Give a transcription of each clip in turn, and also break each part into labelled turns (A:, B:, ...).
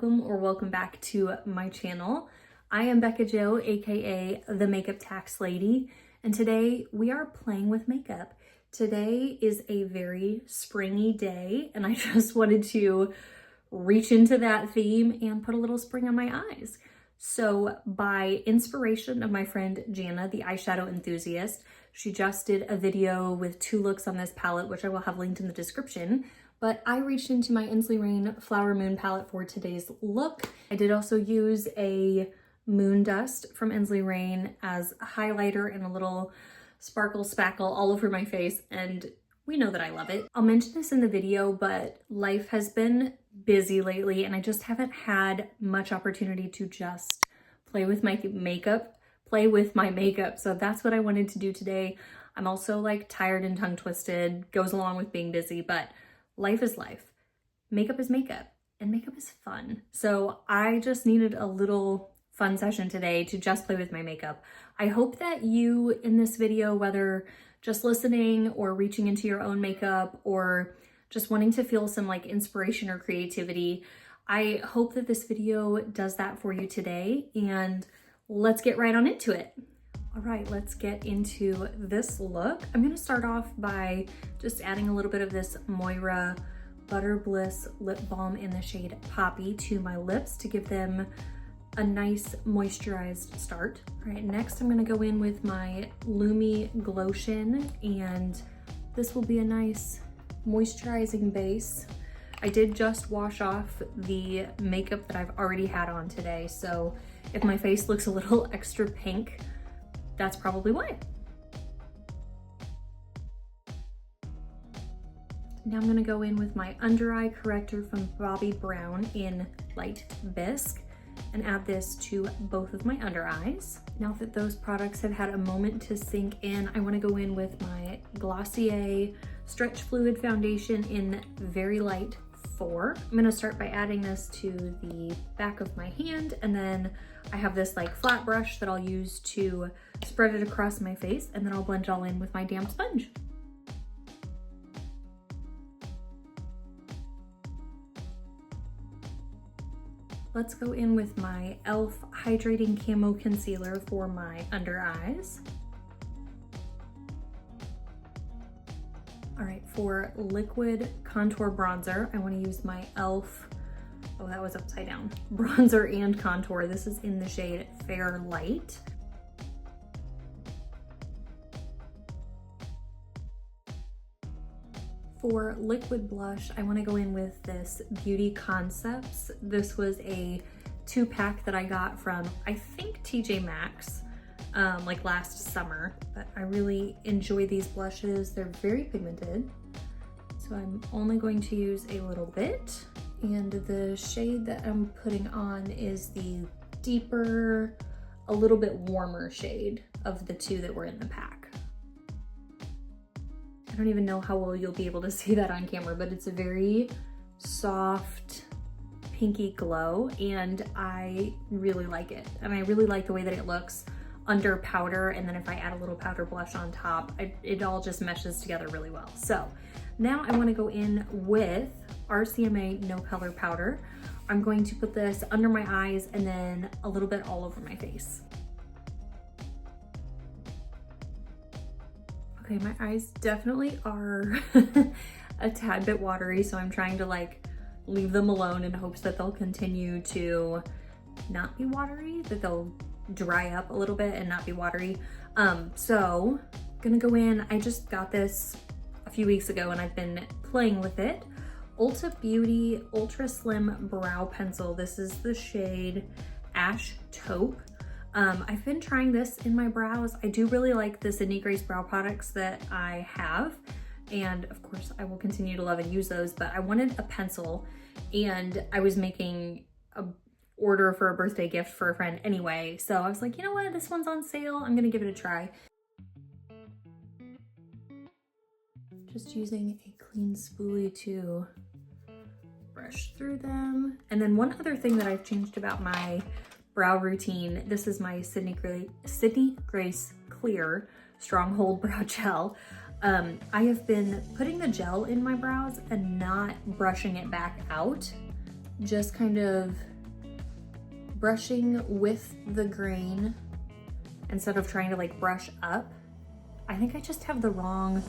A: welcome back to my channel. I am Bekah Jo, aka the Makeup Tax Lady, and today we are playing with makeup. Today is a very springy day, and I just wanted to reach into that theme and put a little spring on my eyes. So by inspiration of my friend Janna, the eyeshadow enthusiast, she just did a video with 2 looks on this palette, which I will have linked in the description. But I reached into my Ensley Reign Flower Moon palette for today's look. I did also use a moon dust from Ensley Reign as a highlighter and a little sparkle spackle all over my face, and we know that I love it. I'll mention this in the video, but life has been busy lately and I just haven't had much opportunity to just play with my makeup. So that's what I wanted to do today. I'm also like tired and tongue twisted, goes along with being busy, but life is life. Makeup is makeup, and makeup is fun. So I just needed a little fun session today to just play with my makeup. I hope that you in this video, whether just listening or reaching into your own makeup or just wanting to feel some like inspiration or creativity, I hope that this video does that for you today, and let's get right on into it. All right, let's get into this look. I'm gonna start off by just adding a little bit of this Moira Butter Bliss lip balm in the shade Poppy to my lips to give them a nice moisturized start. All right, next I'm gonna go in with my Lumi Glotion, and this will be a nice moisturizing base. I did just wash off the makeup that I've already had on today, so if my face looks a little extra pink, that's probably why. Now I'm gonna go in with my under eye corrector from Bobbi Brown in Light Bisque and add this to both of my under eyes. Now that those products have had a moment to sink in, I wanna go in with my Glossier Stretch Fluid Foundation in Very Light 4. I'm gonna start by adding this to the back of my hand, and then I have this like flat brush that I'll use to spread it across my face, and then I'll blend it all in with my damp sponge. Let's go in with my e.l.f. Hydrating Camo Concealer for my under eyes. All right, for liquid contour bronzer, I want to use my e.l.f. Oh, that was upside down. Bronzer and contour. This is in the shade Fair Light. For liquid blush, I want to go in with this Beauty Concepts. This was a 2-pack that I got from, I think, TJ Maxx, like last summer, but I really enjoy these blushes. They're very pigmented, so I'm only going to use a little bit. And the shade that I'm putting on is the deeper, a little bit warmer shade of the 2 that were in the pack. I don't even know how well you'll be able to see that on camera, but it's a very soft, pinky glow, and I really like it. And I really like the way that it looks under powder, and then if I add a little powder blush on top, it all just meshes together really well. So now I want to go in with RCMA No Color Powder. I'm going to put this under my eyes and then a little bit all over my face. Okay, my eyes definitely are a tad bit watery, so I'm trying to like leave them alone in hopes that they'll continue to not be watery, that they'll dry up a little bit and not be watery. So gonna go in, I just got this a few weeks ago and I've been playing with it. Ulta Beauty Ultra Slim Brow Pencil. This is the shade Ash Taupe. I've been trying this in my brows. I do really like the Sydney Grace brow products that I have, and of course I will continue to love and use those, but I wanted a pencil, and I was making a order for a birthday gift for a friend anyway, so I was like, you know what, this one's on sale, I'm gonna give it a try. Just using a clean spoolie to brush through them. And then one other thing that I've changed about my brow routine, this is my Sydney Grace Clear Stronghold Brow Gel. I have been putting the gel in my brows and not brushing it back out just kind of brushing with the grain instead of trying to like brush up. I think I just have the wrong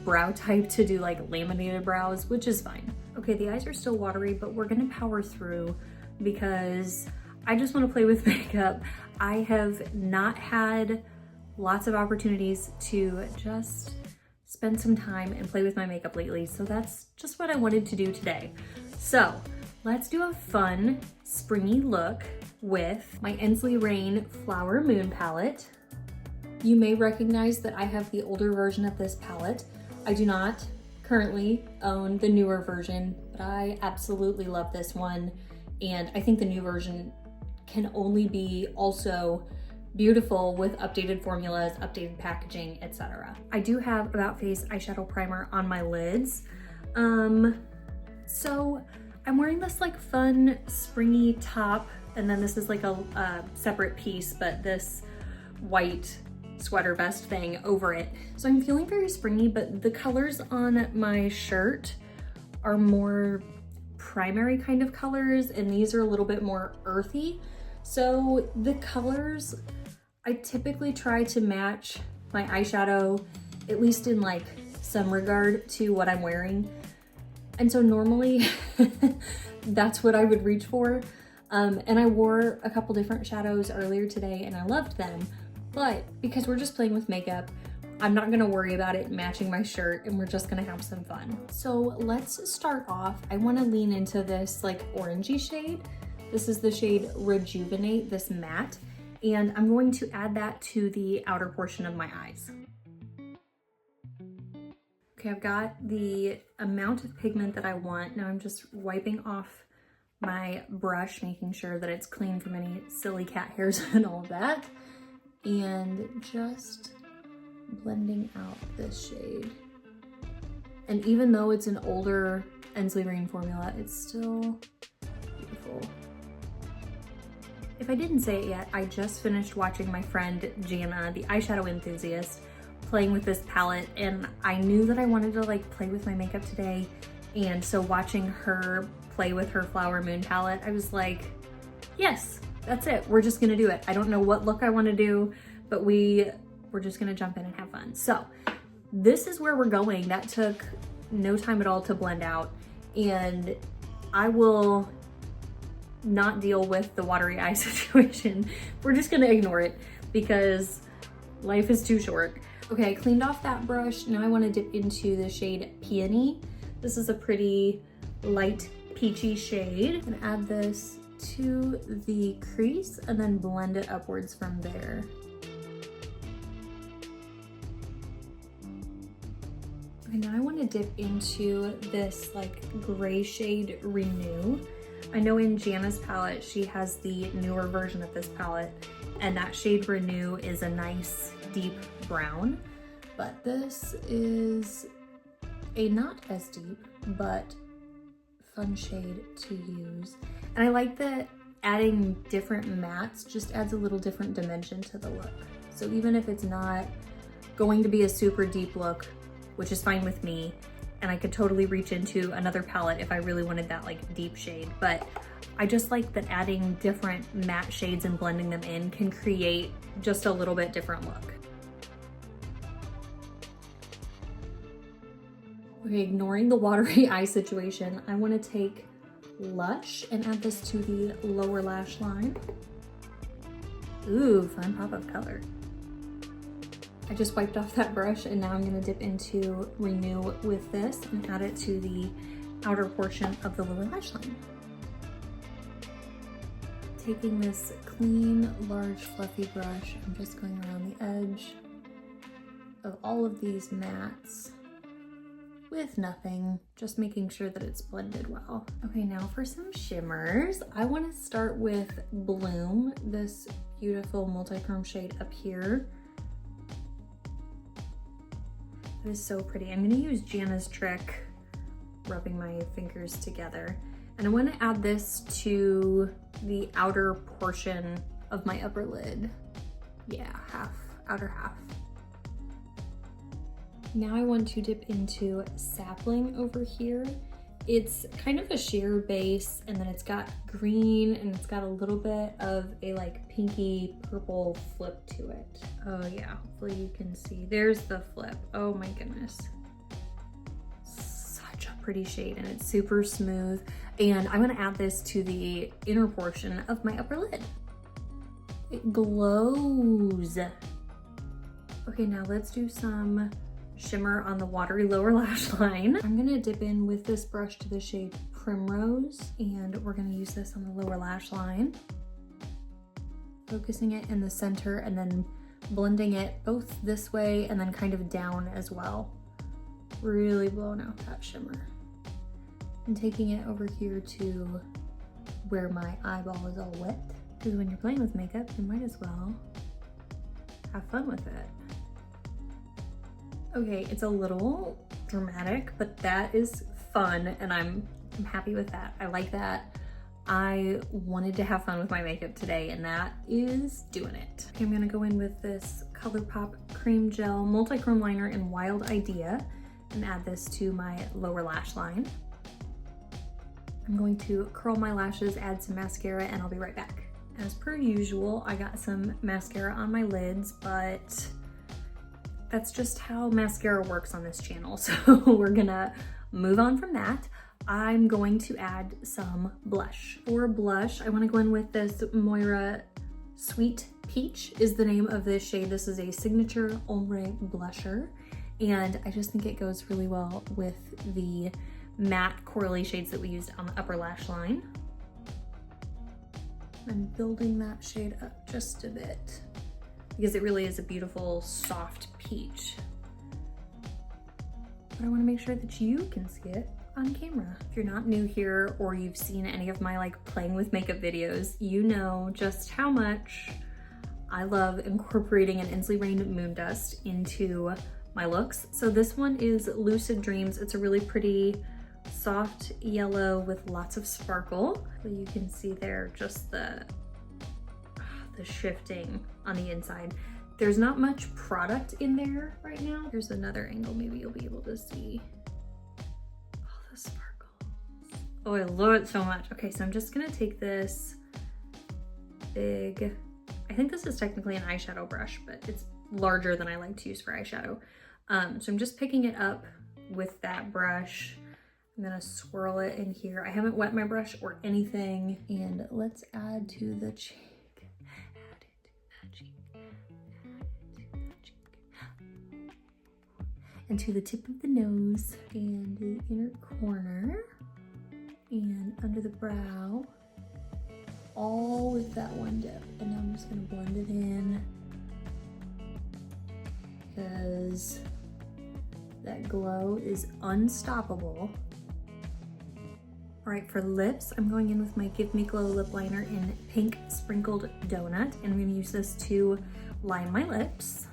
A: brow type to do like laminated brows, which is fine. Okay, the eyes are still watery, but we're gonna power through because I just wanna play with makeup. I have not had lots of opportunities to just spend some time and play with my makeup lately, so that's just what I wanted to do today. So let's do a fun springy look with my Ensley Reign Flower Moon palette. You may recognize that I have the older version of this palette. I do not currently own the newer version, but I absolutely love this one. And I think the new version can only be also beautiful with updated formulas, updated packaging, etc. I do have About Face eyeshadow primer on my lids. So I'm wearing this like fun springy top, and then this is like a separate piece, but this white sweater vest thing over it. So I'm feeling very springy, but the colors on my shirt are more primary kind of colors, and these are a little bit more earthy. So the colors, I typically try to match my eyeshadow, at least in like some regard, to what I'm wearing. And so normally that's what I would reach for. And I wore a couple different shadows earlier today and I loved them, but because we're just playing with makeup, I'm not gonna worry about it matching my shirt, and we're just gonna have some fun. So let's start off. I wanna lean into this like orangey shade. This is the shade Rejuvenate, this matte, and I'm going to add that to the outer portion of my eyes. Okay, I've got the amount of pigment that I want. Now I'm just wiping off my brush, making sure that it's clean from any silly cat hairs and all of that, and just blending out this shade. And even though it's an older Ensley Reign formula, it's still beautiful. If I didn't say it yet, I just finished watching my friend Janna, the eyeshadow enthusiast, playing with this palette, and I knew that I wanted to like play with my makeup today, and so watching her play with her Flower Moon palette, I was like, yes, that's it, we're just gonna do it. I don't know what look I wanna do, but we're just gonna jump in and have fun. So this is where we're going. That took no time at all to blend out, and I will not deal with the watery eye situation. We're just gonna ignore it because life is too short. Okay, I cleaned off that brush. Now I wanna dip into the shade Peony. This is a pretty light peachy shade. I'm gonna add this to the crease and then blend it upwards from there. Okay, now I want to dip into this like gray shade Renew. I know in Janna's palette, she has the newer version of this palette, and that shade Renew is a nice deep brown, but this is a not as deep, but fun shade to use. And I like that adding different mattes just adds a little different dimension to the look. So even if it's not going to be a super deep look, which is fine with me, and I could totally reach into another palette if I really wanted that like deep shade, but I just like that adding different matte shades and blending them in can create just a little bit different look. Okay, ignoring the watery eye situation, I want to take Lush and add this to the lower lash line. Ooh, fun pop of color. I just wiped off that brush, and now I'm going to dip into Renew with this and add it to the outer portion of the lower lash line. Taking this clean, large, fluffy brush, I'm just going around the edge of all of these mattes with nothing, just making sure that it's blended well. Okay, now for some shimmers. I want to start with Bloom, this beautiful multi-chrome shade up here. It is so pretty. I'm gonna use Janna's trick, rubbing my fingers together. And I wanna add this to the outer portion of my upper lid. Yeah, outer half. Now I want to dip into Sapling over here It's kind of a sheer base, and then it's got green, and it's got a little bit of a like pinky purple flip to it. Oh yeah, hopefully you can see. There's the flip. Oh my goodness. Such a pretty shade, and it's super smooth. And I'm gonna add this to the inner portion of my upper lid. It glows. Okay, now let's do some shimmer on the watery lower lash line. I'm gonna dip in with this brush to the shade Primrose, and we're gonna use this on the lower lash line. Focusing it in the center and then blending it both this way and then kind of down as well. Really blowing out that shimmer. And taking it over here to where my eyeball is all wet. Because when you're playing with makeup, you might as well have fun with it. Okay, it's a little dramatic, but that is fun, and I'm happy with that. I like that. I wanted to have fun with my makeup today, and that is doing it. Okay, I'm gonna go in with this ColourPop Cream Gel Multi-Chrome Liner in Wild Idea and add this to my lower lash line. I'm going to curl my lashes, add some mascara, and I'll be right back. As per usual, I got some mascara on my lids, but that's just how mascara works on this channel. So we're gonna move on from that. I'm going to add some blush. For blush, I wanna go in with this Moira Sweet Peach is the name of this shade. This is a signature ombre blusher, and I just think it goes really well with the matte corally shades that we used on the upper lash line. I'm building that shade up just a bit because it really is a beautiful soft peach. But I want to make sure that you can see it on camera. If you're not new here or you've seen any of my like playing with makeup videos, you know just how much I love incorporating an Ensley Reign Moon Dust into my looks. So this one is Lucid Dreams. It's a really pretty soft yellow with lots of sparkle. So you can see there just the shifting on the inside. There's not much product in there right now. Here's another angle, maybe you'll be able to see all the sparkles. Oh, I love it so much. Okay, so I'm just gonna take this big, I think this is technically an eyeshadow brush, but it's larger than I like to use for eyeshadow. So I'm just picking it up with that brush. I'm gonna swirl it in here. I haven't wet my brush or anything. And let's add to the cheek. Add it to the cheek. Add it to the cheek. And to the tip of the nose. And the inner corner. And under the brow. All with that one dip. And now I'm just gonna blend it in. Because that glow is unstoppable. All right, for lips, I'm going in with my Give Me Glow lip liner in Pink Sprinkled Donut, and I'm gonna use this to line my lips.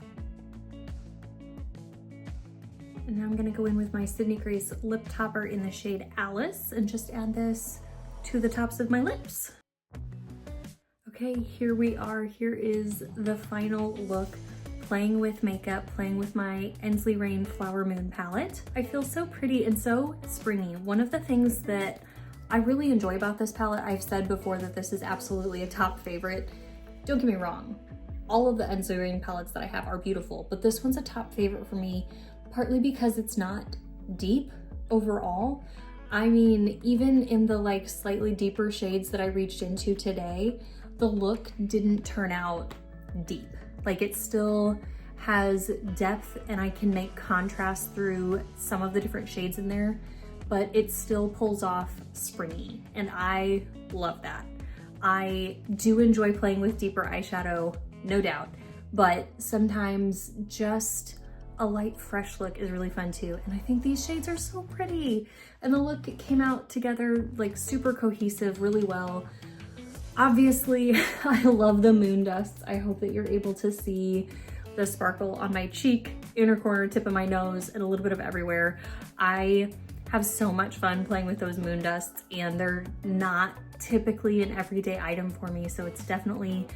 A: And now I'm gonna go in with my Sydney Grace lip topper in the shade Alice and just add this to the tops of my lips. Okay, here we are. Here is the final look. Playing with makeup, playing with my Ensley Reign Flower Moon palette. I feel so pretty and so springy. One of the things that I really enjoy about this palette, I've said before that this is absolutely a top favorite. Don't get me wrong, all of the Ensley Reign palettes that I have are beautiful, but this one's a top favorite for me, partly because it's not deep overall. I mean, even in the like slightly deeper shades that I reached into today, the look didn't turn out deep. Like it still has depth and I can make contrast through some of the different shades in there, but it still pulls off springy and I love that. I do enjoy playing with deeper eyeshadow, no doubt, but sometimes just a light fresh look is really fun too. And I think these shades are so pretty and the look came out together like super cohesive really well. Obviously, I love the moon dusts. I hope that you're able to see the sparkle on my cheek, inner corner, tip of my nose, and a little bit of everywhere. I have so much fun playing with those moon dusts, and they're not typically an everyday item for me, so it's definitely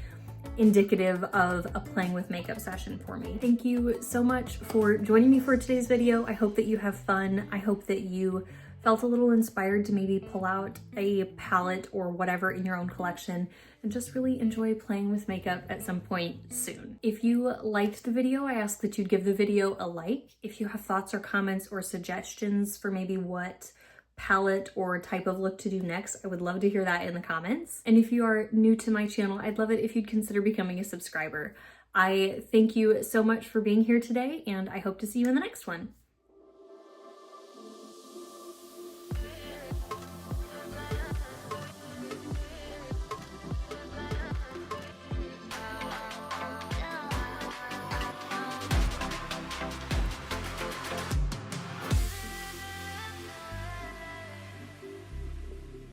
A: indicative of a playing with makeup session for me. Thank you so much for joining me for today's video. I hope that you have fun. I hope that you felt a little inspired to maybe pull out a palette or whatever in your own collection and just really enjoy playing with makeup at some point soon. If you liked the video, I ask that you give the video a like. If you have thoughts or comments or suggestions for maybe what palette or type of look to do next, I would love to hear that in the comments. And if you are new to my channel, I'd love it if you'd consider becoming a subscriber. I thank you so much for being here today, and I hope to see you in the next one.